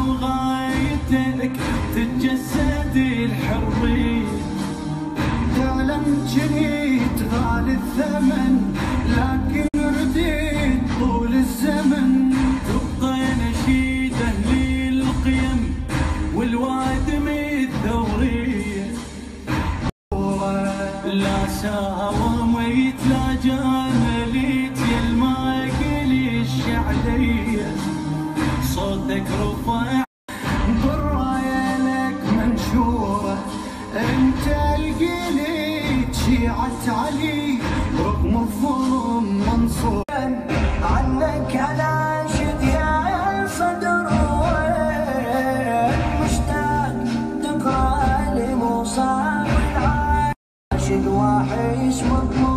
وغايتك تتجسد الحرية. تعلم جنيت غالي الثمن لكن رديت طول الزمن. تبقى نشيد أهل القيم والوادم الثورية. لا ساوميت لا جامليت يا الماقل الشعلية. صوتك رفع بالراية لك منشورة، انت القليد شيعة علي رغم الظلم منصور. عنك اناشد يا صدر وين مشتاق تقرا لمصاب العاشق وحش مضمون.